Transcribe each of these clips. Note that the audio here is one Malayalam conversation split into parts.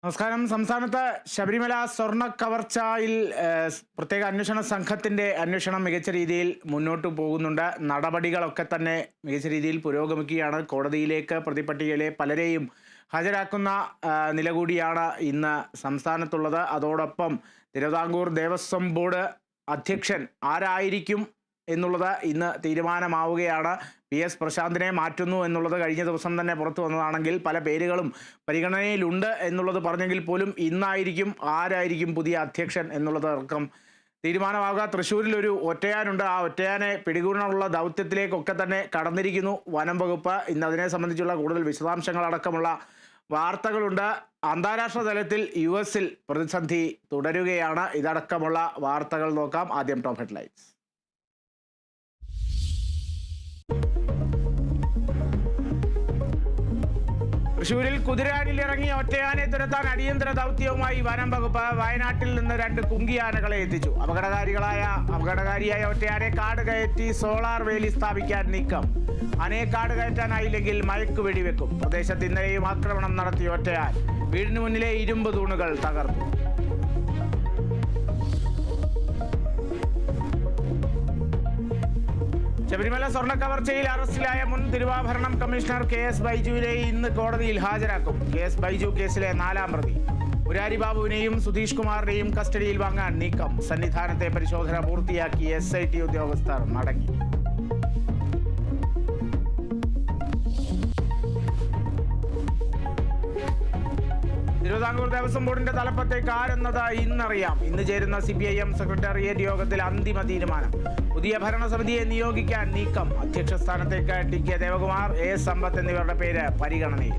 നമസ്കാരം. സംസ്ഥാനത്ത് ശബരിമല സ്വർണ്ണ കവർച്ചയിൽ പ്രത്യേക അന്വേഷണ സംഘത്തിന്റെ അന്വേഷണം മികച്ച രീതിയിൽ മുന്നോട്ട് പോകുന്നുണ്ട്. നടപടികളൊക്കെ തന്നെ മികച്ച രീതിയിൽ പുരോഗമിക്കുകയാണ്. കോടതിയിലേക്ക് പ്രതിപട്ടികയിലെ പലരെയും ഹാജരാക്കുന്ന നില കൂടിയാണ് ഇന്ന് സംസ്ഥാനത്തുള്ളത്. അതോടൊപ്പം തിരുവിതാംകൂർ ദേവസ്വം ബോർഡ് അധ്യക്ഷൻ ആരായിരിക്കും എന്നുള്ളത് ഇന്ന് തീരുമാനമാവുകയാണ്. PS പ്രശാന്തിനെ മാറ്റുന്നു എന്നുള്ളത് കഴിഞ്ഞ ദിവസം തന്നെ പുറത്തു വന്നതാണെങ്കിൽ പല പേരുകളും പരിഗണനയിലുണ്ട് എന്നുള്ളത് പറഞ്ഞെങ്കിൽ പോലും ഇന്നായിരിക്കും ആരായിരിക്കും പുതിയ അധ്യക്ഷൻ എന്നുള്ളത് അടക്കം തീരുമാനമാവുക. തൃശ്ശൂരിൽ ഒരു ഒറ്റയാനുണ്ട്. ആ ഒറ്റയാനെ പിടികൂടാനുള്ള ദൗത്യത്തിലേക്കൊക്കെ തന്നെ കടന്നിരിക്കുന്നു വനം വകുപ്പ്. ഇന്ന് അതിനെ സംബന്ധിച്ചുള്ള കൂടുതൽ വിശദാംശങ്ങളടക്കമുള്ള വാർത്തകളുണ്ട്. അന്താരാഷ്ട്ര തലത്തിൽ US-ൽ പ്രതിസന്ധി തുടരുകയാണ്. ഇതടക്കമുള്ള വാർത്തകൾ നോക്കാം. ആദ്യം ടോപ്പ് ഹെഡ്ലൈൻസ്. തൃശ്ശൂരിൽ കുതിരാനിലിറങ്ങി ഒറ്റയാനെ തുരത്താൻ അടിയന്തര ദൗത്യവുമായി വനം വകുപ്പ്. വയനാട്ടിൽ നിന്ന് 2 കുങ്കിയാനകളെ എത്തിച്ചു. അപകടകാരിയായ ഒറ്റയാനെ കാട് കയറ്റി സോളാർ വേലി സ്ഥാപിക്കാൻ നീക്കം. ആനയെ കാട് കയറ്റാനായില്ലെങ്കിൽ മയക്ക് വെടിവെക്കും. പ്രദേശത്ത് ഇന്നലെയും ആക്രമണം നടത്തിയ ഒറ്റയാൻ വീടിന് മുന്നിലെ ഇരുമ്പ് തൂണുകൾ തകർത്തു. ശബരിമല സ്വർണ്ണ കവർച്ചയിൽ അറസ്റ്റിലായ മുൻ തിരുവാഭരണം കമ്മീഷണർ KS ബൈജുവിനെ ഇന്ന് കോടതിയിൽ ഹാജരാക്കും. KS ബൈജു കേസിലെ 4ാം പ്രതി മുരാരി ബാബുവിനെയും സുധീഷ് കുമാറിനെയും കസ്റ്റഡിയിൽ വാങ്ങാൻ നീക്കം. സന്നിധാനത്തെ പരിശോധന പൂർത്തിയാക്കി SIT ഉദ്യോഗസ്ഥർ മടങ്ങി. തിരുവിതാംകൂർ ദേവസ്വം ബോർഡിന്റെ തലപ്പത്തേക്ക് ആരെന്നത് ഇന്നറിയാം. ഇന്ന് ചേരുന്ന CPIM സെക്രട്ടേറിയറ്റ് യോഗത്തിൽ അന്തിമ തീരുമാനം. പുതിയ ഭരണസമിതിയെ നിയോഗിക്കാൻ നീക്കം. അധ്യക്ഷ സ്ഥാനത്തേക്ക് TK ദേവകുമാർ, A സമ്പത്ത് എന്നിവരുടെ പേര് പരിഗണനയിൽ.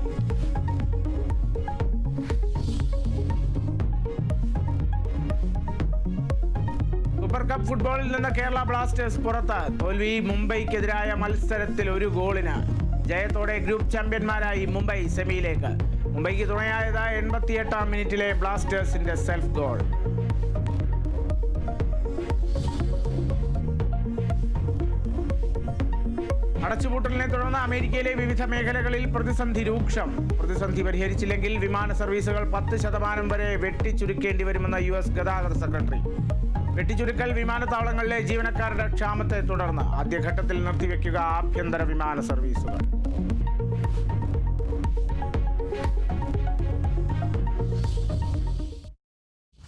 സൂപ്പർ കപ്പ് ഫുട്ബോളിൽ നിന്ന് കേരള ബ്ലാസ്റ്റേഴ്സ് പുറത്ത്. തോൽവി മുംബൈക്കെതിരായ മത്സരത്തിൽ 1 ഗോളിന്. ജയത്തോടെ ഗ്രൂപ്പ് ചാമ്പ്യന്മാരായി മുംബൈ സെമിയിലേക്ക്. മുംബൈക്ക് തുണയായത് 88ാം മിനിറ്റിലെ ബ്ലാസ്റ്റേഴ്സിന്റെ സെൽഫ് ഗോൾ. അടച്ചുപൂട്ടലിനെ തുടർന്ന് അമേരിക്കയിലെ വിവിധ മേഖലകളിൽ പ്രതിസന്ധി രൂക്ഷം. പ്രതിസന്ധി പരിഹരിച്ചില്ലെങ്കിൽ വിമാന സർവീസുകൾ 10% വരെ വെട്ടിച്ചുരുക്കേണ്ടി വരുമെന്ന US ഗതാഗത സെക്രട്ടറി. വെട്ടിച്ചുരുക്കൽ വിമാനത്താവളങ്ങളിലെ ജീവനക്കാരുടെ ക്ഷാമത്തെ തുടർന്ന് ആദ്യഘട്ടത്തിൽ നിർത്തിവെക്കുക ആഭ്യന്തര വിമാന സർവീസുകൾ.